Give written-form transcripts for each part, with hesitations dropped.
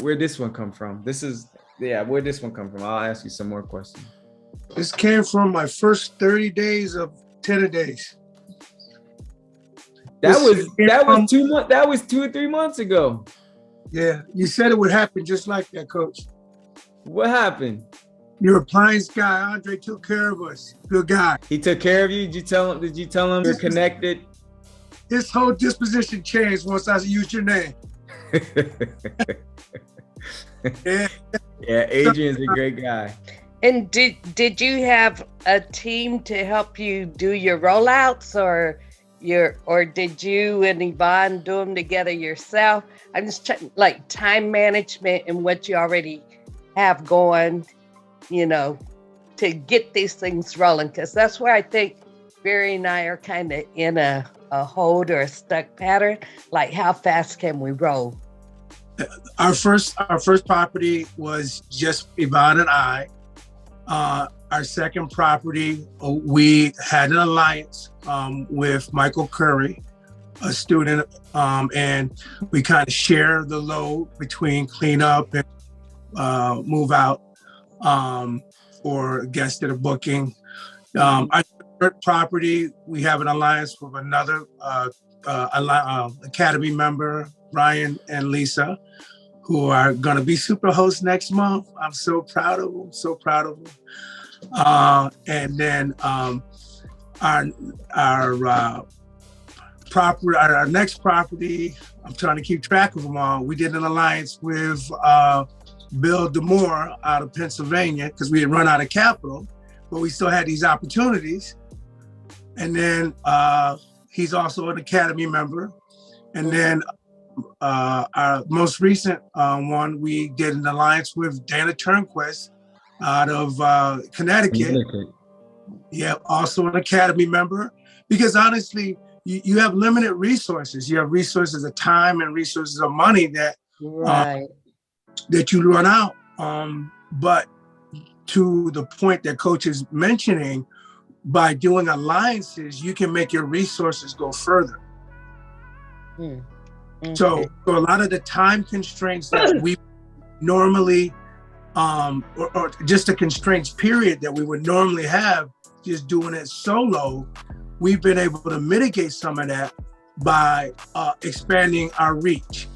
where'd this one come from? This is, yeah, where'd this one come from? I'll ask you some more questions. This came from my first 30 days of 10 days. That was 2 months. That was 2 or 3 months ago. Yeah, you said it would happen just like that, Coach. What happened? Your appliance guy, Andre, took care of us. Good guy. He took care of you? Did you tell him you're connected? His whole disposition changed once I used your name. Yeah. Yeah, Adrian's a great guy. And did you have a team to help you do your rollouts, or did you and Yvonne do them together yourself? I'm just checking, like, time management and what you already have going, you know, to get these things rolling, because that's where I think Barry and I are kind of in a hold or a stuck pattern. Like, how fast can we roll? Our first property was just Yvonne and I. Our second property, we had an alliance with Michael Curry, a student, and we kind of share the load between cleanup and move out or guests that are booking. Our third property, we have an alliance with another Academy member, Ryan and Lisa, who are going to be superhosts next month. I'm so proud of them, so proud of them. And then our next property, I'm trying to keep track of them all. We did an alliance with Bill DeMore out of Pennsylvania because we had run out of capital, but we still had these opportunities. And then he's also an Academy member. And then our most recent one, we did an alliance with Dana Turnquist out of Connecticut. Yeah, also an Academy member. Because honestly, you have limited resources. You have resources of time and resources of money that that you run out. But to the point that Coach is mentioning, by doing alliances, you can make your resources go further. Okay. So a lot of the time constraints that we normally, or just a constraints period that we would normally have just doing it solo, we've been able to mitigate some of that by expanding our reach.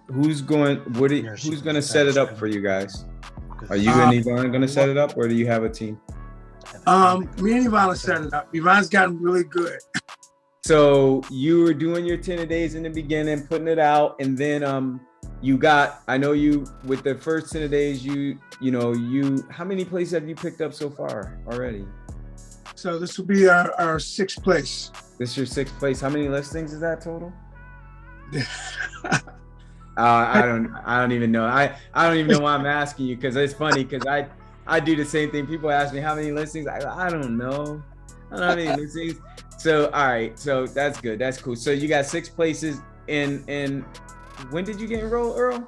Who's going to set it up for you guys? Are you and Yvonne going to set it up, or do you have a team? Me and Yvonne set it up. Yvonne's gotten really good. So you were doing your 10 days in the beginning, putting it out, and then I know you with the first 10 days, how many places have you picked up so far already? So this will be our sixth place. This is your sixth place. How many listings is that total? I don't even know. I don't even know why I'm asking you, because it's funny, because I do the same thing. People ask me how many listings. I don't know. I don't know how many listings. So, all right. So that's good. That's cool. So you got 6 places in when did you get enrolled, Earl?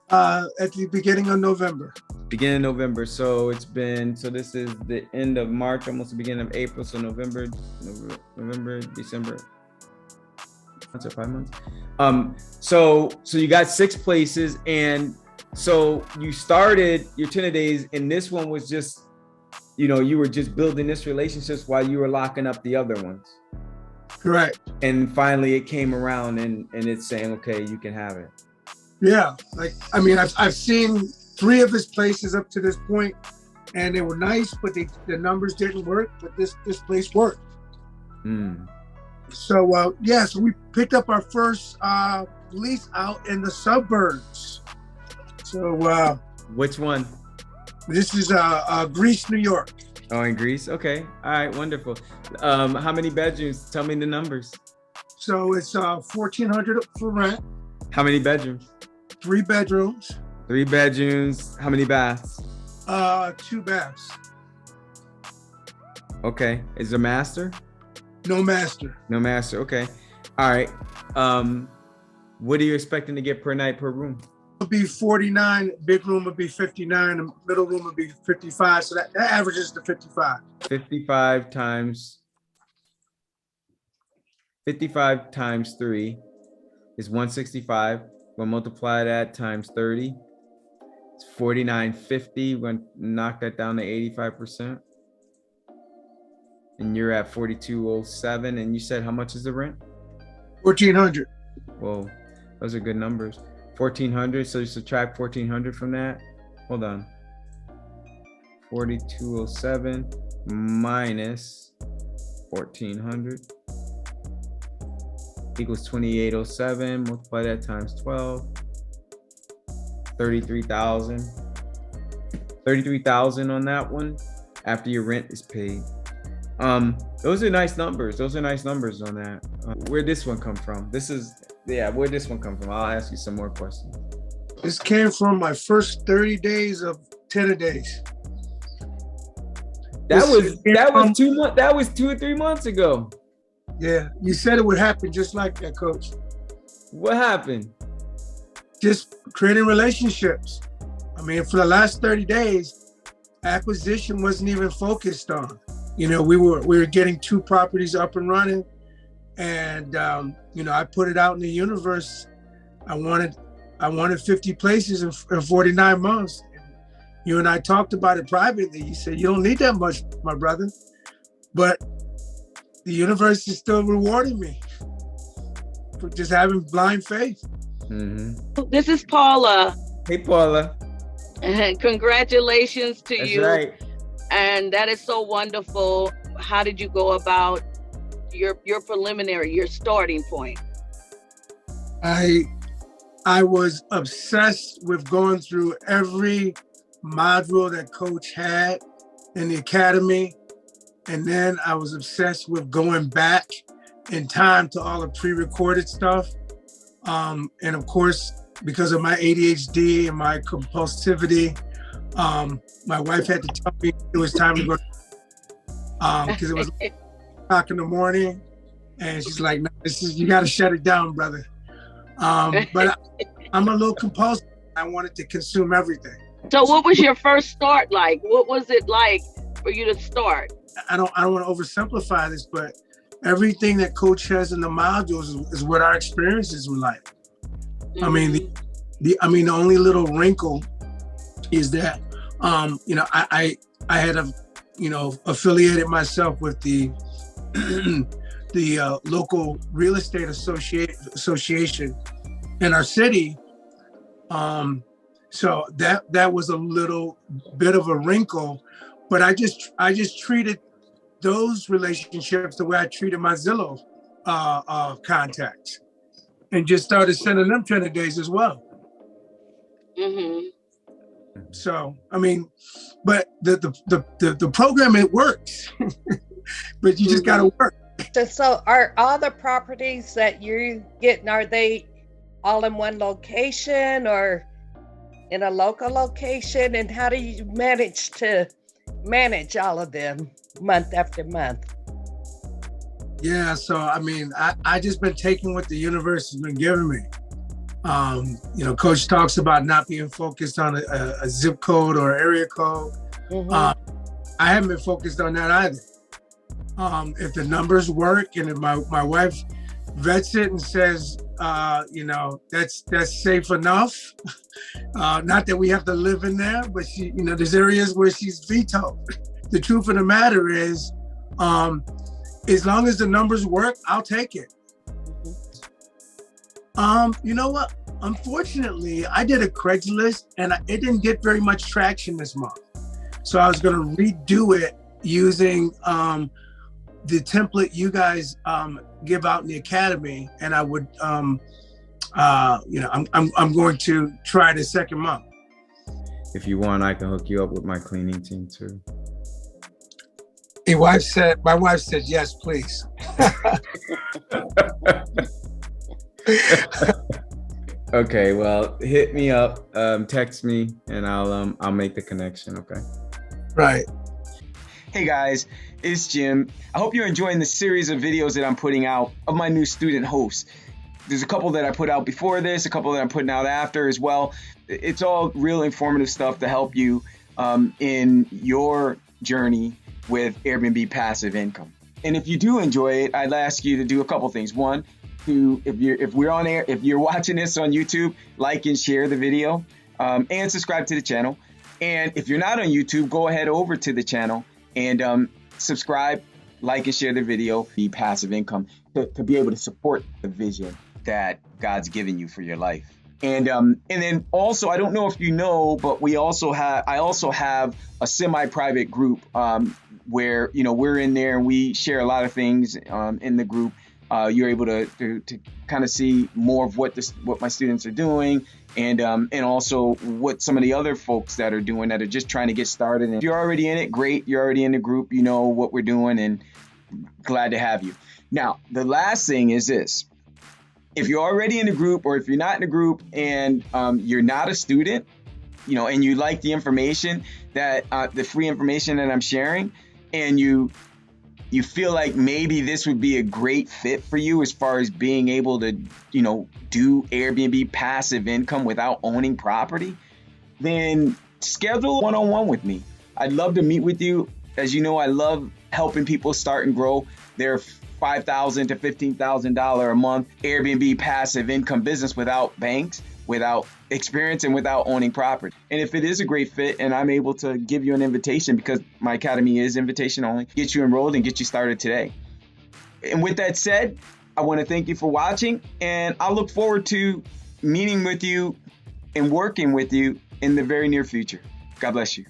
At the beginning of November. Beginning of November. So this is the end of March, almost the beginning of April. So November, December. That's 5 months. So you got 6 places, and so you started your 10 days, and this one was just, you were just building this relationships while you were locking up the other ones. Correct. And finally it came around and it's saying, okay, you can have it. Yeah. I've seen 3 of his places up to this point, and they were nice, but the numbers didn't work, but this place worked. So, so we picked up our first lease out in the suburbs. So, which one? This is Greece, New York. Oh, in Greece? Okay. All right, wonderful. How many bedrooms? Tell me the numbers. So it's 1,400 for rent. How many bedrooms? 3 bedrooms. 3 bedrooms. How many baths? 2 baths. Okay. Is there master? No master. No master. Okay. All right. What are you expecting to get per night per room? It'll be 49. Big room would be 59. The middle room would be 55. So that averages to 55. 55 times 3 is 165. We'll multiply that times 30. It's 49.50. We're gonna knock that down to 85%. And you're at 4207. And you said how much is the rent? 1,400. Whoa, those are good numbers. 1,400. So you subtract 1,400 from that. Hold on. 4207 minus 1,400 equals 2,807. Multiply that times 12. 33,000. 33,000 on that one after your rent is paid. Those are nice numbers. Those are nice numbers on that. Where'd this one come from? Where'd this one come from? I'll ask you some more questions. This came from my first 30 days of tenor days. That was 2 or 3 months ago. Yeah, you said it would happen just like that, Coach. What happened? Just creating relationships. I mean, for the last 30 days, acquisition wasn't even focused on. You know, we were getting 2 properties up and running, and you know, I put it out in the universe. I wanted 50 places in 49 months. You and I talked about it privately. You said, you don't need that much, my brother. But the universe is still rewarding me for just having blind faith. Mm-hmm. This is Paula. Hey, Paula. Congratulations to That's you. right. And that is so wonderful. How did you go about your preliminary, your starting point? I was obsessed with going through every module that Coach had in the academy. And then I was obsessed with going back in time to all the pre-recorded stuff. And of course, because of my ADHD and my compulsivity, my wife had to tell me it was time to go, because it was o'clock in the morning. And she's like, no, you got to shut it down, brother. But I'm a little compulsive. I wanted to consume everything. So what was your first start like? What was it like for you to start? I don't want to oversimplify this, but everything that Coach has in the modules is what our experiences were like. Mm-hmm. I mean, the only little wrinkle is that, you know, I had affiliated myself with the local real estate association in our city. So that was a little bit of a wrinkle, but I just treated those relationships the way I treated my Zillow contacts, and just started sending them tenor days as well. Mm-hmm. So I mean, but the program, it works, but you just gotta work. So are all the properties that you're getting, are they all in one location or in a local location? And how do you manage all of them month after month? Yeah, so I mean, I just been taking what the universe has been giving me. You know, Coach talks about not being focused on a zip code or area code. Mm-hmm. I haven't been focused on that either. If the numbers work and if my wife vets it and says, you know, that's safe enough. Not that we have to live in there, but she, you know, there's areas where she's vetoed. The truth of the matter is, as long as the numbers work, I'll take it. You know what? Unfortunately, I did a Craigslist and it didn't get very much traction this month. So I was going to redo it using the template you guys give out in the academy, and I would, you know, I'm going to try the second month. If you want, I can hook you up with my cleaning team too. My wife said, yes, please. Okay, well, hit me up, text me, and I'll make the connection. Okay. Right. Hey guys, it's Jim. I hope you're enjoying the series of videos that I'm putting out of my new student hosts. There's a couple that I put out before this, a couple that I'm putting out after as well. It's all real informative stuff to help you in your journey with Airbnb passive income. And if you do enjoy it, I'd ask you to do a couple things. One, to, if we're on air, if you're watching this on YouTube, like and share the video, and subscribe to the channel. And if you're not on YouTube, go ahead over to the channel and subscribe, like and share the video. Be passive income to be able to support the vision that God's given you for your life. And then also, I don't know if you know, but I also have a semi-private group where, you know, we're in there and we share a lot of things in the group. You're able to kind of see more of what my students are doing, and also what some of the other folks that are doing that are just trying to get started. And if you're already in it, great. You're already in the group. You know what we're doing, and glad to have you. Now, the last thing is this. If you're already in the group, or if you're not in the group and you're not a student, you know, and you like the information that the free information that I'm sharing, and you feel like maybe this would be a great fit for you as far as being able to, you know, do Airbnb passive income without owning property, then schedule a one-on-one with me. I'd love to meet with you. As you know, I love helping people start and grow their $5,000 to $15,000 a month Airbnb passive income business without banks, without experience, and without owning property. And if it is a great fit and I'm able to give you an invitation, because my academy is invitation only, get you enrolled and get you started today. And with that said, I want to thank you for watching, and I look forward to meeting with you and working with you in the very near future. God bless you.